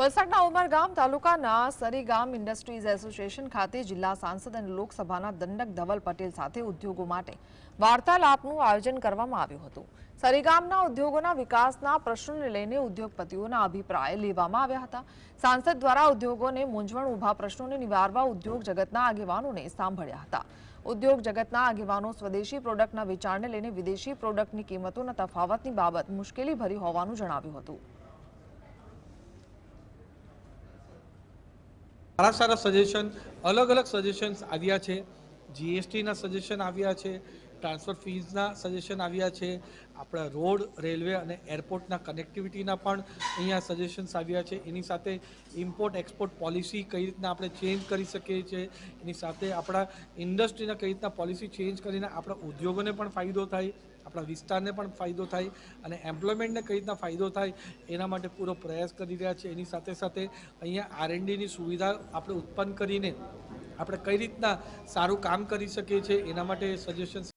વલસાડના ઉમરગામ તાલુકાના Sarigam industries association ખાતે જિલ્લા સાંસદ અને લોકસભાના દંડક ધવલ પટેલ સાથે ઉદ્યોગો માટે વાર્તાલાપનું આયોજન કરવામાં આવ્યું હતું। સરીગામના ઉદ્યોગોના વિકાસના પ્રશ્નોને લઈને ઉદ્યોગપતિઓના અભિપ્રાય લેવામાં આવ્યા હતા। સાંસદ દ્વારા ઉદ્યોગોને મૂંઝવણ ઉભા પ્રશ્નોને નિવારવા ઉદ્યોગ જગતના આગેવાનોને સાંભળ્યા હતા। ઉદ્યોગ જગતના આગેવાનો સ્વદેશી પ્રોડક્ટના વેચાણને લઈને વિદેશી પ્રોડક્ટની કિંમતોના તફાવતની બાબત મુશ્કેલી ભરી હોવાનું જણાવ્યું હતું। सारा सारा सजेशन अलग अलग सजेशन्स आव्या छे। जीएसटी ना सजेशन आव्या छे, ट्रांसफर फीज ना सजेशन आव्या छे, आपड़ा रोड रेलवे अने एरपोर्ट ना कनेक्टिविटी ना पण अहींया सजेशन्स आव्या छे। एनी साथे इम्पोर्ट एक्सपोर्ट पॉलिसी कई रीतना आपणे चेन्ज करी शकीए छे, एनी साथे आपड़ा इंडस्ट्रीने कई रीतना पॉलिसी चेन्ज करीने आपड़ा उद्योगोने पण फायदो थाय, આપણા વિસ્તારને પણ ફાયદો થાય અને એમ્પ્લોયમેન્ટને કઈ રીતના ફાયદો થાય એના માટે પૂરો પ્રયાસ કરી રહ્યા છે। એની સાથે સાથે અહીંયા R&Dની સુવિધા આપણે ઉત્પન્ન કરીને આપણે કઈ રીતના સારું કામ કરી શકીએ છીએ એના માટે સજેશન્સ